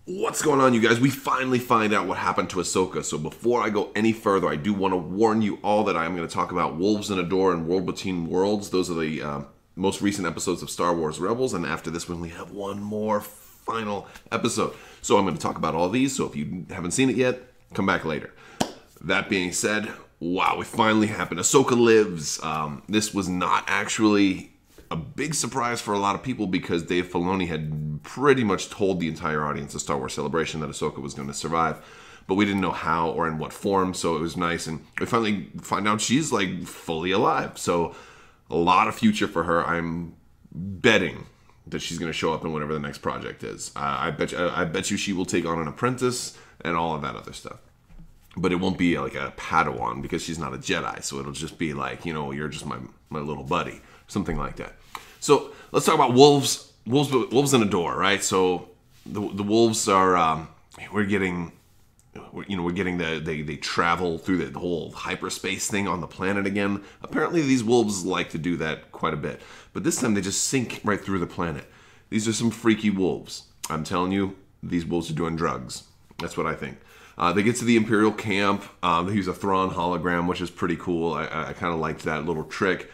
What's going on, you guys? We finally find out what happened to Ahsoka. So before I go any further, I do want to warn you all that I am going to talk about Wolves in a Door and World Between Worlds. Those are the most recent episodes of Star Wars Rebels, and after this one, we have one more final episode. So I'm going to talk about all these, so if you haven't seen it yet, come back later. That being said, wow, it finally happened. Ahsoka lives. This was not actually a big surprise for a lot of people because Dave Filoni had pretty much told the entire audience of Star Wars Celebration that Ahsoka was going to survive, but we didn't know how or in what form, so it was nice, and we finally find out she's like fully alive, so a lot of future for her. I'm betting that she's going to show up in whatever the next project is. I bet you she will take on an apprentice and all of that other stuff. But it won't be like a Padawan because she's not a Jedi. So it'll just be like, you're just my little buddy. Something like that. So let's talk about wolves. Wolves in a door, right? So the wolves are, they travel through the whole hyperspace thing on the planet again. Apparently these wolves like to do that quite a bit. But this time they just sink right through the planet. These are some freaky wolves. I'm telling you, these wolves are doing drugs. That's what I think. They get to the Imperial camp. They use a Thrawn hologram, which is pretty cool. I kind of liked that little trick.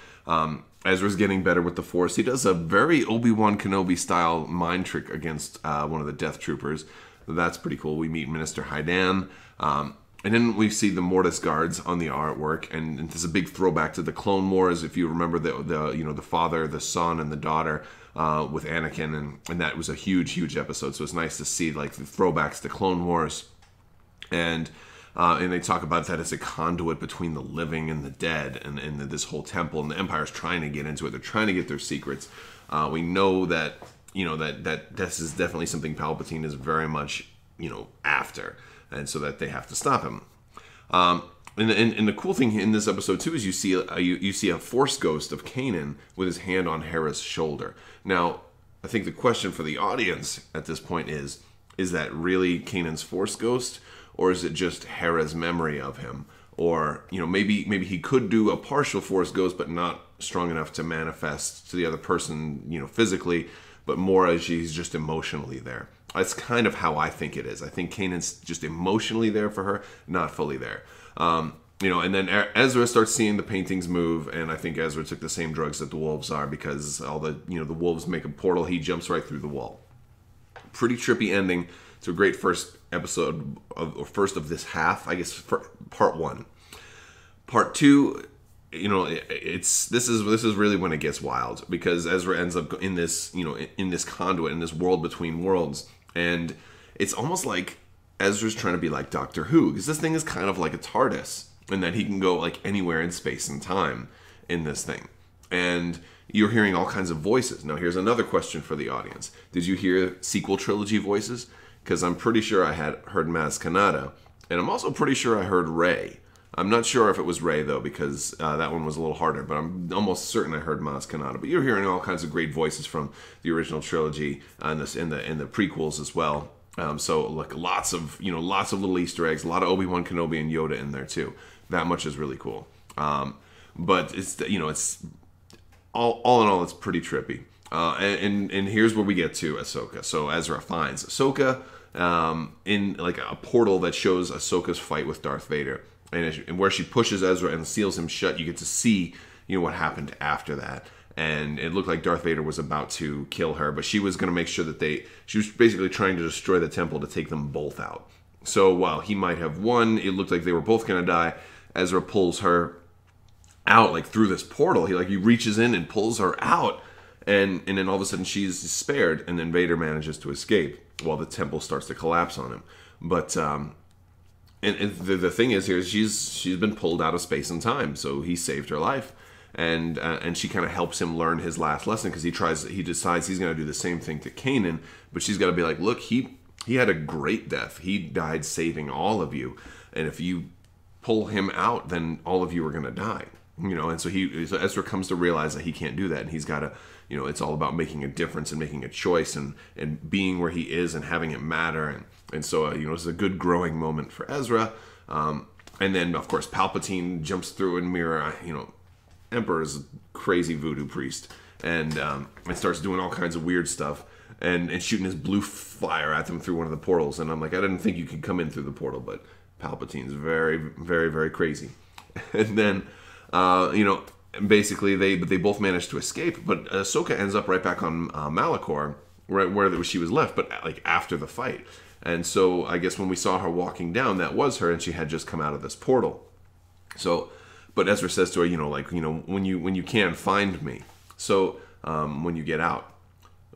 Ezra's getting better with the Force. He does a very Obi-Wan Kenobi style mind trick against one of the Death Troopers. That's pretty cool. We meet Minister Hydan. And then we see the Mortis guards on the artwork, and there's a big throwback to the Clone Wars. If you remember the father, the son, and the daughter with Anakin, and that was a huge episode. So it's nice to see like the throwbacks to Clone Wars. And they talk about that as a conduit between the living and the dead, and this whole temple, and the Empire's trying to get into it. They're trying to get their secrets. We know that that this is definitely something Palpatine is very much after, and so that they have to stop him. And the cool thing in this episode too is you see a Force ghost of Kanan with his hand on Hera's shoulder. Now, I think the question for the audience at this point is that really Kanan's Force ghost? Or is it just Hera's memory of him? Or, maybe he could do a partial Force ghost, but not strong enough to manifest to the other person, physically, but more as he's just emotionally there. That's kind of how I think it is. I think Kanan's just emotionally there for her, not fully there. And then Ezra starts seeing the paintings move, and I think Ezra took the same drugs that the wolves are because all the wolves make a portal. He jumps right through the wall. Pretty trippy ending. It's a great first episode first of this half, I guess, for part one. Part two, this is really when it gets wild because Ezra ends up in this, in this conduit, in this world between worlds, and it's almost like Ezra's trying to be like Doctor Who because this thing is kind of like a TARDIS, and that he can go like anywhere in space and time in this thing, and you're hearing all kinds of voices. Now, here's another question for the audience: did you hear sequel trilogy voices? Because I'm pretty sure I had heard Maz Kanata, and I'm also pretty sure I heard Rey. I'm not sure if it was Rey, though, because that one was a little harder, but I'm almost certain I heard Maz Kanata. But you're hearing all kinds of great voices from the original trilogy and in the prequels as well. So like lots of little Easter eggs, a lot of Obi-Wan Kenobi and Yoda in there too. That much is really cool. But it's it's all in all, it's pretty trippy. And here's where we get to Ahsoka. So Ezra finds Ahsoka in like a portal that shows Ahsoka's fight with Darth Vader, and where she pushes Ezra and seals him shut. You get to see what happened after that, and it looked like Darth Vader was about to kill her, but she was going to make sure that she was basically trying to destroy the temple to take them both out. So while he might have won, it looked like they were both going to die. Ezra pulls her out like through this portal. He reaches in and pulls her out. And then all of a sudden she's spared, and then Vader manages to escape while the temple starts to collapse on him. But and the thing is here, she's been pulled out of space and time, so he saved her life, and she kind of helps him learn his last lesson because he decides he's going to do the same thing to Kanan, but she's got to be like, look, he had a great death. He died saving all of you, and if you pull him out, then all of you are going to die. And so Ezra comes to realize that he can't do that, and he's got to, it's all about making a difference and making a choice and being where he is and having it matter, and so it's a good growing moment for Ezra. And then of course Palpatine jumps through and mirror, Emperor's crazy voodoo priest, and starts doing all kinds of weird stuff. and shooting his blue fire at them through one of the portals. And I'm like, I didn't think you could come in through the portal, but Palpatine's very, very, very crazy. And then, you know, basically they both managed to escape, but Ahsoka ends up right back on Malachor, right where she was left, but like after the fight. And so I guess when we saw her walking down, that was her, and she had just come out of this portal. So, but Ezra says to her, you know, like, you know, when you can, find me. So when you get out.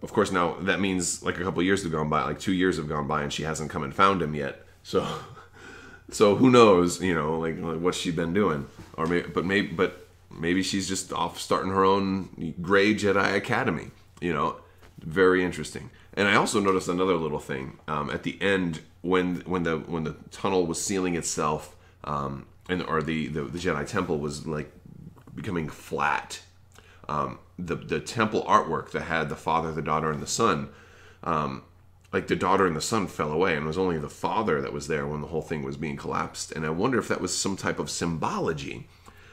Of course, now that means like a couple of years have gone by, like 2 years have gone by, and she hasn't come and found him yet. So who knows, you know, like what's she been doing? Or maybe she's just off starting her own Grey Jedi Academy. You know, very interesting. And I also noticed another little thing at the end when the tunnel was sealing itself, or the Jedi Temple was like becoming flat. The temple artwork that had the Father, the Daughter, and the Son, like the daughter and the son fell away, and it was only the father that was there when the whole thing was being collapsed. And I wonder if that was some type of symbology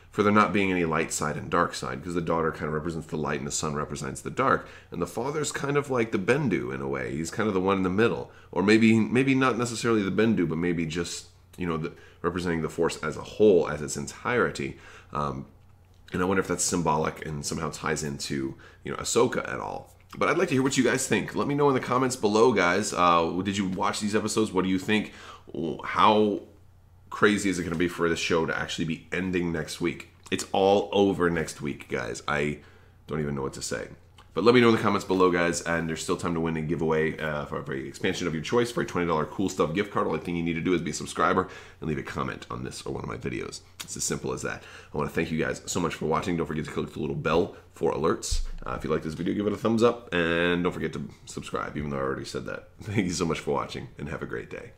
for there not being any light side and dark side, because the daughter kind of represents the light and the son represents the dark, and the father's kind of like the Bendu in a way. He's kind of the one in the middle, or maybe not necessarily the Bendu, but maybe just, you know, representing the Force as a whole, as its entirety. And I wonder if that's symbolic and somehow ties into, you know, Ahsoka at all. But I'd like to hear what you guys think. Let me know in the comments below, guys. Did you watch these episodes? What do you think? How crazy is it going to be for this show to actually be ending next week? It's all over next week, guys. I don't even know what to say. But let me know in the comments below, guys, and there's still time to win a giveaway for a expansion of your choice for a $20 Cool Stuff gift card. All the thing you need to do is be a subscriber and leave a comment on this or one of my videos. It's as simple as that. I want to thank you guys so much for watching. Don't forget to click the little bell for alerts. If you like this video, give it a thumbs up, and don't forget to subscribe, even though I already said that. Thank you so much for watching, and have a great day.